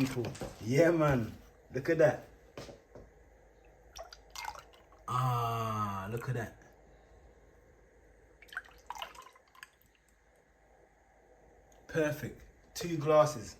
people. Yeah, man. Look at that. Ah, look at that. Perfect. 2 glasses.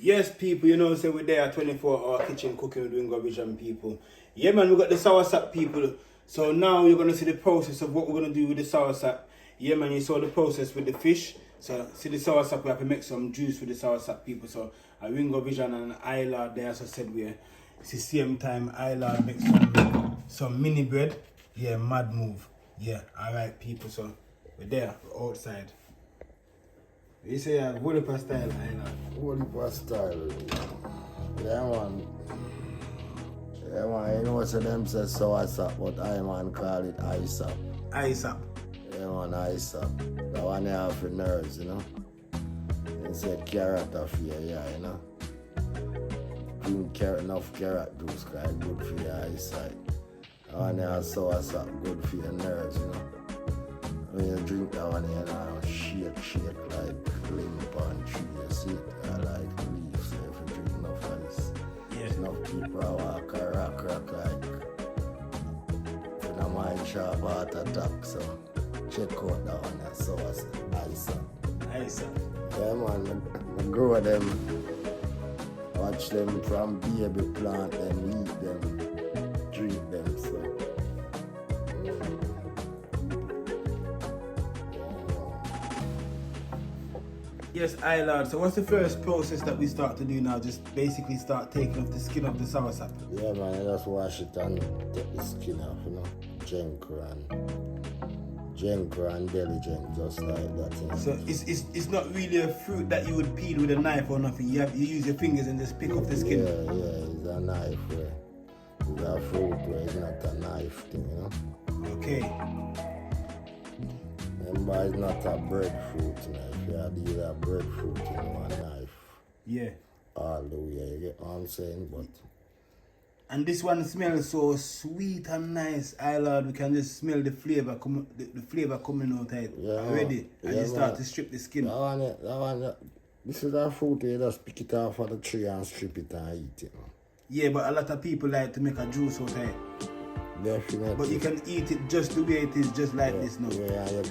Yes, people, you know, so we're there at 24-hour kitchen cooking with Wingo Vision, people. Yeah, man, we got the soursop, people. So now you're going to see the process of what we're going to do with the soursop. Yeah, man, you saw the process with the fish. So, see the soursop, we have to make some juice with the soursop, people. So, Wingo Vision and Isla there, as I said, it's the same time Isla makes some mini bread. Yeah, mad move. Yeah, alright, people. So, we're there, we're outside. You say Wolipa style, Isla. Wolipa style. Yeah, man. Yeah, man. You know what them say soursop, but I man call it isop. Isop. Yeah, man, isop. That one you have for nerves, you know. You say carrot off here, yeah, you know. Drink carrot, enough carrot juice, cause it's good for your eyesight. That one you have soursop, good for your nerves, you know. When you drink that one, you know, shake like limp and tree. You see it, like leaves. So if you drink enough of this, yeah. Enough people walk or rock like in a mind sharp heart attack. So check out that one, that's so Isop. Yeah, man, I grow them, watch them from baby plant them, eat them, drink them, so. Yes, Lord. So what's the first process that we start to do now? Just basically start taking off the skin of the soursop. Yeah, man, you just wash it and take the skin off, you know. Jenker and diligent, just like that. You know? So it's not really a fruit that you would peel with a knife or nothing. You use your fingers and just pick off the skin. Yeah, it's a knife where it's a fruit where it's not a knife thing, you know. Okay. Remember, it's not a breadfruit knife. You have to use a breadfruit in one knife. Yeah. All the way, you get what I'm saying? But and this one smells so sweet and nice. Lord, we can just smell the flavor the flavor coming out of it already. And you start to strip the skin. That one, this is a fruit you just pick it off of the tree and strip it and eat it. Yeah, but a lot of people like to make a juice out of it. Definitely. But you can eat it just the way it is, just like this now. Yeah, you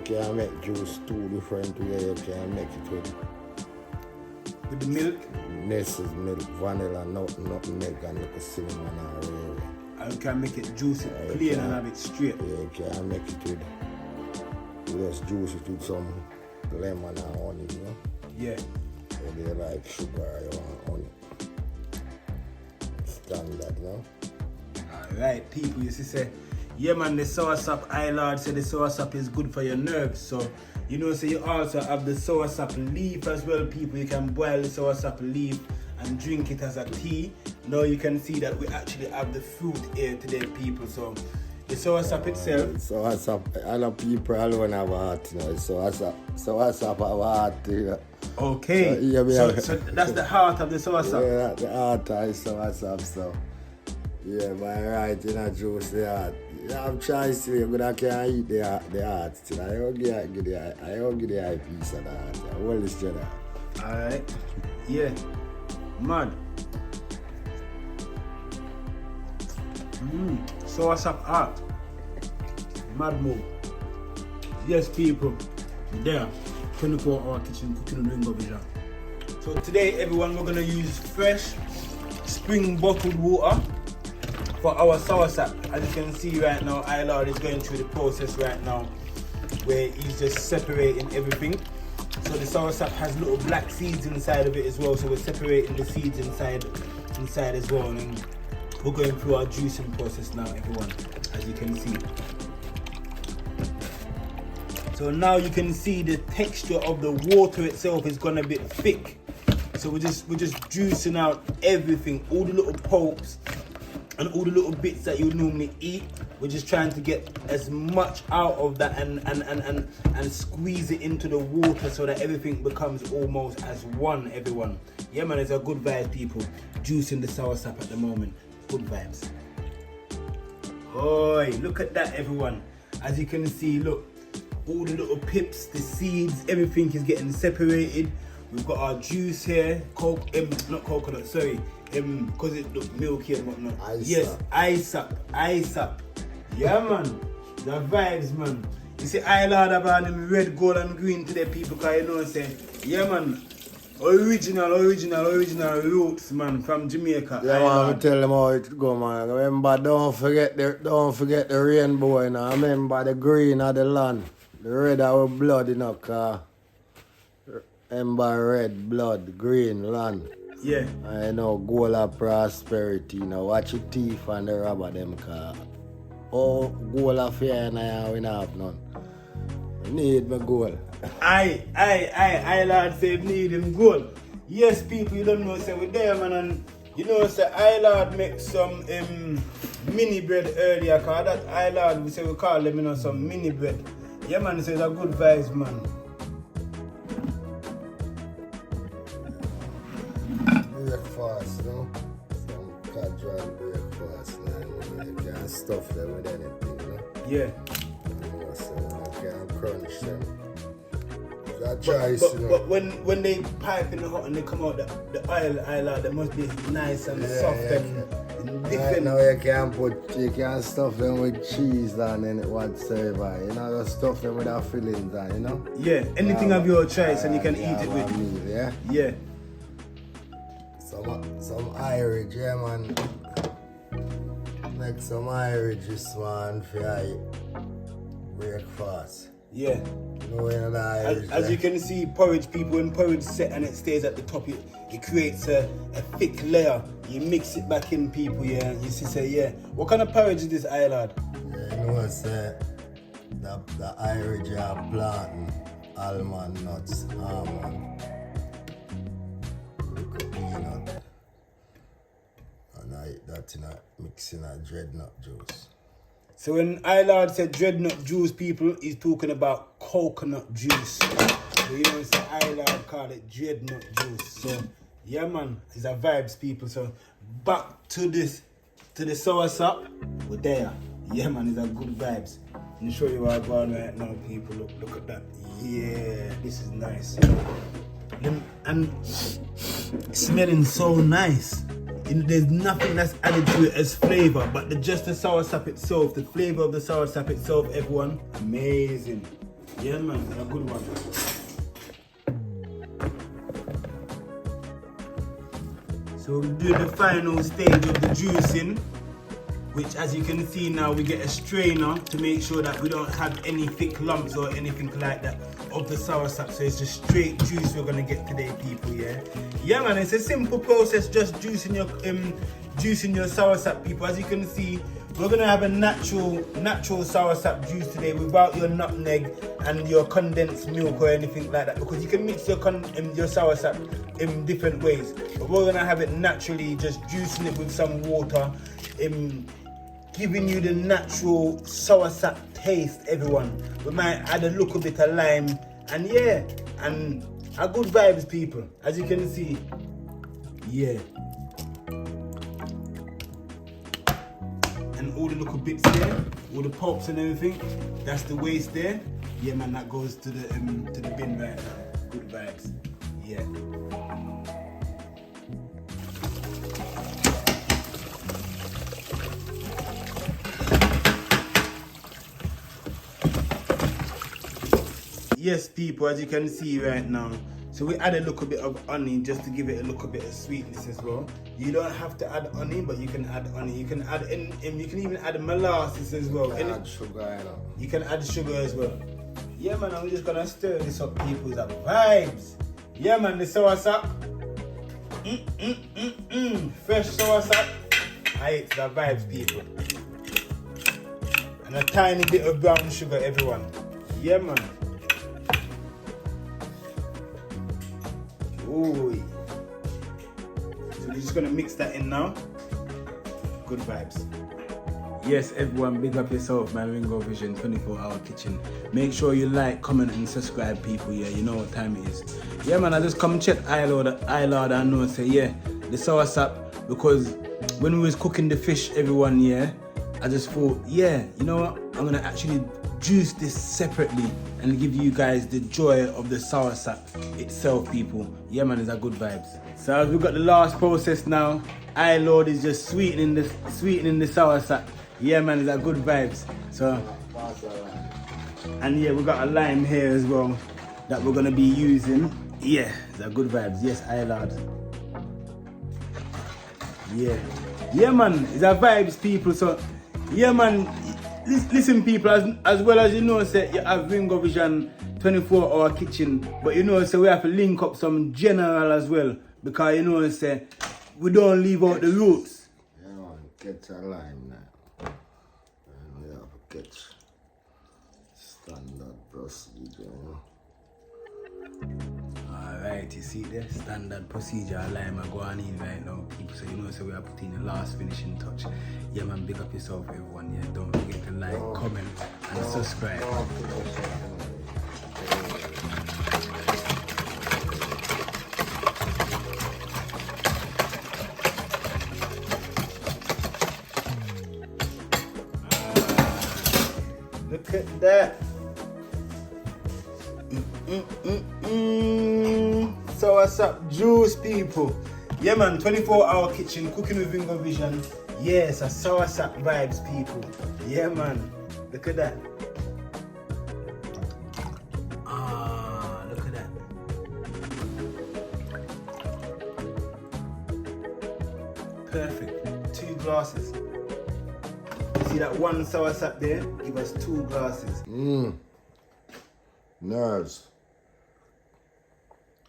can make juice 2 different ways. You can make it with the milk? Nestle's milk, vanilla, nutmeg, and little cinnamon and whatever. And you can make it juicy, plain and have it straight. Yeah, you can make it with, you just juice it with some lemon and honey, you know? Yeah. Whether you like sugar or you want honey. Standard, you know? Alright, people, you see, say, yeah, man, the soursop, Lord said the soursop is good for your nerves. So, you know, so you also have the soursop leaf as well, people. You can boil the soursop leaf and drink it as a tea. Now you can see that we actually have the fruit here today, people. So, the soursop itself. Soursop, a lot of people alone have a heart, you know. Soursop have a heart, you know. Okay, so that's the heart of the soursop. Yeah, the heart of the soursop, so. Yeah, but right in a juice the heart. Yeah, I'm trying to see but I can't eat the heart still. I don't give the eye piece of the heart. I will this Jedi. Alright. Yeah. Mad. Soursop heart. Mad move. Yes, people. There. 24-hour kitchen cooking with Wingo Vision. So today, everyone, we're gonna use fresh spring bottled water for our soursop. As you can see right now, Lord is going through the process right now where he's just separating everything. So the soursop has little black seeds inside of it as well, so we're separating the seeds inside as well, and we're going through our juicing process now, everyone, as you can see. So now you can see the texture of the water itself is gone a bit thick. So we're just juicing out everything, all the little pulps and all the little bits that you would normally eat. We're just trying to get as much out of that and squeeze it into the water so that everything becomes almost as one, everyone. Yeah man, it's a good vibe, people. Juicing the soursop at the moment. Good vibes. Oi, look at that, everyone. As you can see, look, all the little pips, the seeds, everything is getting separated. We've got our juice here, not coconut, sorry, because it look milky and whatnot. Ice up. Yeah man, the vibes man. You see, I love about them red, gold and green today, people, because you know what I'm saying? Yeah man, original roots man from Jamaica. Yeah man, I tell them how it go man. Remember, don't forget the rainbow, you know. Remember the green of the land. The red of our blood, you know, car. Remember red, blood, green, land. Yeah. And you know, gold of prosperity, you know. Watch your teeth and the rubber them car. Oh, gold of fear and we don't have none. You need my gold. I lad say need him gold. Yes people, you don't know say we're there man, and you know say I lad make some mini bread earlier, cause that I lad we say we call them, you know, some mini bread. Yeah man, so it's a good vibes man. Breakfast, you know? Some casual breakfast, man. You can't stuff them with anything, you know? Yeah. You know, so you can't crunch them. That choice, you know? But when they pipe in the hot and they come out, the oil, they must be nice and soft and different. Right now you can't stuff them with cheese and then whatsoever. You know, just stuff them with a filling down, you know? Yeah, anything of your choice and you can eat it with. Meal, yeah? Yeah. Some Irish, yeah man. Make some Irish this one for your breakfast. Yeah. No, Irish, as you can see, porridge people, when porridge set and it stays at the top, it creates a thick layer. You mix it back in, people, yeah. You see, say, yeah. What kind of porridge is this, lad? Yeah, you know what's the Irish are planting almond nuts, almond, peanut, and I eat that in mixing a dreadnought juice. So when lad said dreadnought juice, people, he's talking about coconut juice. So you know, so lad call it dreadnought juice. So yeah man, it's a vibes, people. So back to the soursop, we're there. Yeah man, it's a good vibes. Let me show you what I'm going right now, people. Look at that. Yeah, this is nice. And it's smelling so nice. There's nothing that's added to it as flavor, but just the soursop itself, the flavor of the soursop itself, everyone, amazing. Yeah man, a good one. So we're doing the final stage of the juicing, which as you can see now, we get a strainer to make sure that we don't have any thick lumps or anything like that of the soursop. So it's just straight juice we're gonna get today, people, yeah? Yeah man, it's a simple process, just juicing your soursop, people. As you can see, we're gonna have a natural soursop juice today without your nutmeg and your condensed milk or anything like that, because you can mix your soursop in different ways. But we're gonna have it naturally, just juicing it with some water, giving you the natural soursop taste, everyone. We might add a little bit of lime, and yeah, and a good vibes, people, as you can see. Yeah. And all the little bits there, all the pulps and everything, that's the waste there. Yeah man, that goes to the bin right now. Good vibes. Yeah. Yes people, as you can see right now, so we add a little bit of honey just to give it a little bit of sweetness as well. You don't have to add honey, but you can add honey. You can add you can even add molasses as well. Add sugar, you know. You can add sugar as well. Yeah man, I'm just gonna stir this up, people. The vibes. Yeah man, the soursop. Fresh soursop. I hate the vibes, people. And a tiny bit of brown sugar, everyone. Yeah man. Ooh. So we're just gonna mix that in now. Good vibes. Yes, everyone, big up yourself, man. Ringo Vision, 24-hour kitchen. Make sure you like, comment, and subscribe, people. Yeah, you know what time it is. Yeah, man, I just come check Ilord and know and say, yeah, the soursop, because when we was cooking the fish, everyone, yeah, I just thought, yeah, you know what? I'm gonna actually juice this separately and give you guys the joy of the soursop itself, people. Yeah, man, it's a good vibes. So as we got the last process now, Ilord is just sweetening the soursop. Yeah, man, it's a good vibes. So, and yeah, we got a lime here as well that we're gonna be using. Yeah, it's a good vibes. Yes, Ilord. Yeah, man, it's a vibes, people. So, yeah, man, listen, people, as well as you know, say you have Ringo Vision 24-hour kitchen, but you know, say we have to link up some general as well, because you know, say we don't leave out the roots. Yeah, man, catch a lime now. And we have to catch standard procedure, you know. Alright, you see the standard procedure lime I go on in right now, people. So you know, so we are putting the last finishing touch. Yeah, man, big up yourself, everyone. Yeah, don't forget to like, comment, and subscribe. Look at that. Soursop juice, people. Yeah, man, 24-hour kitchen, cooking with Ringo Vision. Yes, a soursop vibes, people. Yeah, man, look at that. Ah, look at that. Perfect. 2 glasses. See that one soursop there? Give us 2 glasses. Nerves.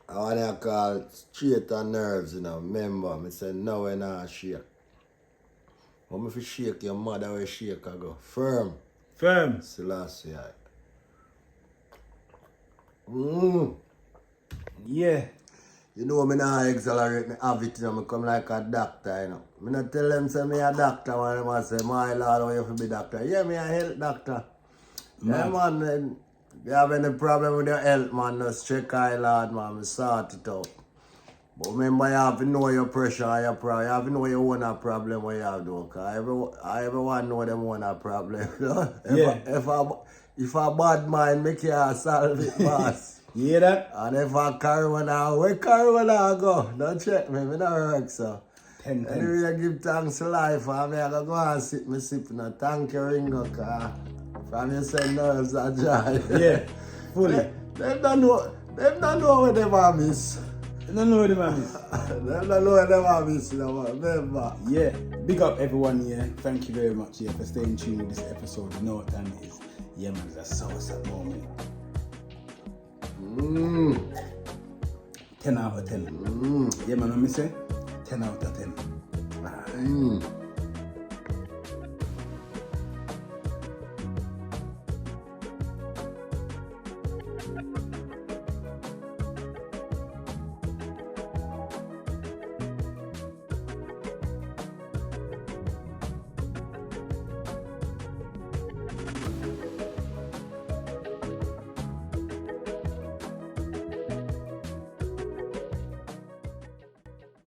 I want to call it straight on nerves, you know. Remember, I say no when I shake. When I shake, your mother will shake, I go firm. Firm. Selassie. Yeah. You know, I not exaggerate me have it, you know, I come like a doctor, you know. I not tell them say me a doctor when I say, my Lord, how you have to be doctor? Yeah, me a health doctor. Yeah, man, you have any problem with your health, man, just check Ilord, man, I sort it out. But remember, you have to know your pressure and your problem. You have to know your own problem what you have to do. Because everyone know them own problem. You know? If a bad mind make you solve it, boss. You hear that? And if I carry one out, where carry one out go? Don't check me, me not work, so. 10. Anyway, I give thanks to life. I'm going to go and sit me sip now. Thank you, Ringo, because from you say nerves are joy. Yeah, fully. They don't know what they want miss. They don't know what they want miss. They don't know what they want miss, you know, remember. Yeah, big up everyone here. Thank you very much, for staying tuned with this episode. You know what time it is. Yeah, man, it's a soursop moment. 10 out of 10. Yeah, man, let me say 10 out of 10.